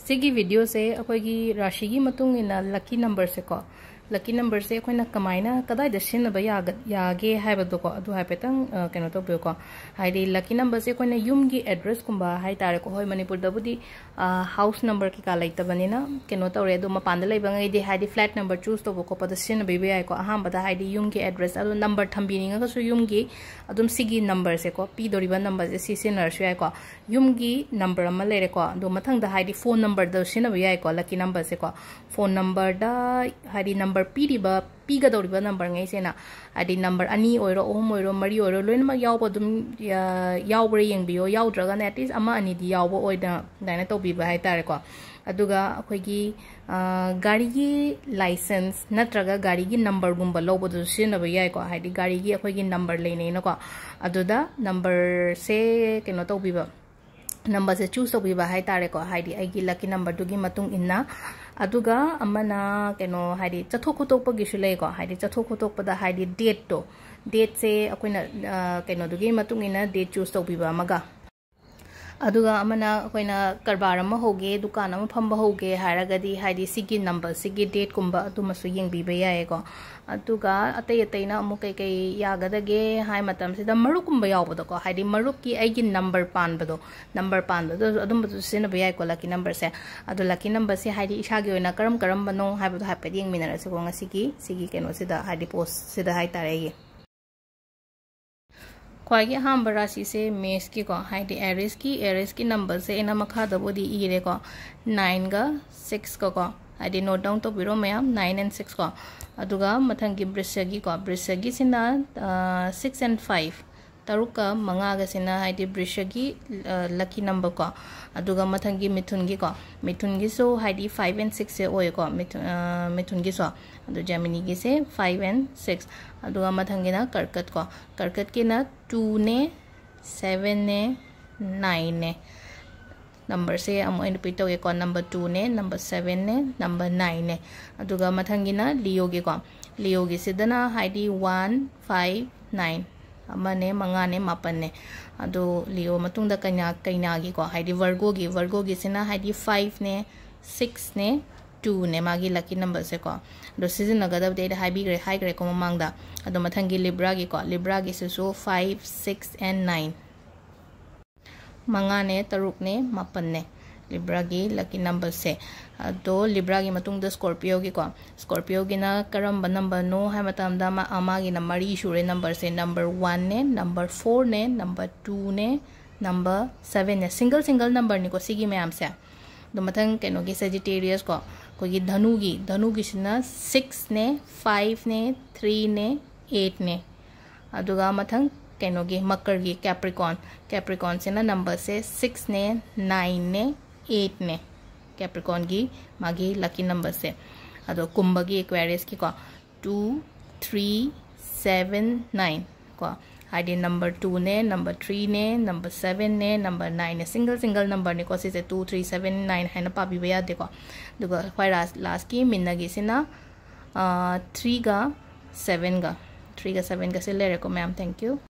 सिगी video से अखोगी राशि की मतुंग इना लकी नंबर से को लकी नंबर से अखोना कमाइना कदाय दशिन यागे हाइबदो को अदु हाइपेतंग केनो तो बेको हाइदि लकी नंबर से अखोना युम की एड्रेस कुंबा हाइ तारे को होय मणिपुर दबुदी हाउस नंबर की का लैतबनिना केनो तौरे दो मपान लेबंगैदि हाइदि फ्लैट नंबर चूज तो को पदसिन बेबे आइ को अहाम बदा हाइदि युम की एड्रेस अदु नंबर थंबिनिंगा कसु युम की अदुम सिगी नंबर से को पी दोरिबा नंबर से सिसिनरसु आइ को युम की नंबर अमा लेरे को दो मथंग दा हाइदि फोन नंबर द सिनबे आइ को लकी नंबर से को फोन नंबर दा हाइदि नंबर पीरिबा पीगदौरिबा नंबर ngै सेना आदि नंबर अनि ओइरो ओम ओइरो मरी ओइरो लोइनमा यावबो दुम यावब्रे यंगबियो यावद्रगा ने एटलीस्ट अमा अनि दि यावबो ओइदा दाइना तौबिबा हाइ तारे को अदुगा अखोइगी गाड़ी की लाइसेंस नत्रगा गाड़ी की नंबर गुंबा लौबदु सिनबा याइ को हाइदि गाड़ी की अखोइगी नंबर लेनेना को अदुदा नंबर से केनो तौबिबा नंबर से चूज तौबिबा हाइ तारे को हाइदि आइगी लकी नंबर दुगी मतुंग इन्ना अदुगा अमना केनो हाइदि चथोक खोतोकपगिसु लेको हाइदि चथोक खोतोकपदा हाइदि डेट से अखोइना केनो दुगी मतुंग इना डेट चूज तौबिबा मगा अदुगा अमना अखोइना करबार अमा होगे दुकान अमा फंबा होगे हारगदि हाइदि सिगी नंबर सिगी डेट कुंबा अदुमसु यंगबिबा यायको अदुगा अतै अतैना अमु कै यागदगे हाइ मतम सिदा मरुप कुंबा यावबदो को हाइदि मरुप की आइगी नंबर पानबदो अदुमबदु सिनबा यायको लकी नंबर से अदु लकी नंबर से हाइदि इसागी ओइना करम बनो हाइबदो हाइपेद यंगमिनरसे को सिगी केनो सिदा हाइदि पोस्ट सिदा हाइ तारेगी ख्वाइगे अहम राशि से मेष की को हाइदि एरिस की नंबर से एना मखादबोदी इरे को 9 गा 6 को हाइदि नोट डाउन तो बिरो मैम 9 and 6 को अदुगा मथंगी बृषगी सिना 6 and 5 तरुका मंगागा सिना हाइदि बृषगी लकी नंबर को अदुगा मथंगी मिथुन की सो हाइदि 5 and 6 से ओए को मिथुन की सो अदु जेमिनी की से 5 and 6 अदुगा मथंगिना कर्कट की ना 2 ने 7 ने 9 ने नंबर से अमु रिपीट तौगे को नंबर 2 ने नंबर 7 ने नंबर 9 ने अदुगा मथंगिना लियो की सिदना हाइदि 1 5 9 अमने मंगाने मापने अदो लियो मतुंगदा कन्या की को हाइदि वर्गो की सिना हाइदि 5 ने 6 ने 2 ने मागी लकी नंबर से को दो सीजन नगदब दे हाइग्रे को ममांगदा अदो मथंगी लिब्रा की सो 5 6 and 9 मंगाने तरुक ने मापन ने लिब्रा की लकी नंबर से अदो लिब्रा की मतुंगदा स्कॉर्पियो की ना करम नंबर नो है मतमदा अमागी ना मरी शुरे नंबर से नंबर 1 ने नंबर 4 ने नंबर 2 ने नंबर 7 ने सिंगल नंबर निको सिगी मैम से दो मथंग केनो की सेजिटेरियस को कोई धनु की सिना 6 ने 5 ने 3 ने 8 ने अदुगा मथंग केनो की मकर की कैप्रिकॉन से ना नंबर से 6 ने 9 ने 8 ने कैप्रिकॉन की मागी लकी नंबर से अदो कुंभ की एक्वेरियस की को 2 3 7 9 को हाइदि नंबर 2 ने नंबर 3 ने नंबर 7 ने नंबर 9 ने सिंगल नंबर ने को से 2 3 7 9 है ना पाबी यादे को दुगा ख्वाइ लास्ट की मिन्नगी सिना 3 गा 7 गा से ले रे को मैम थैंक यू।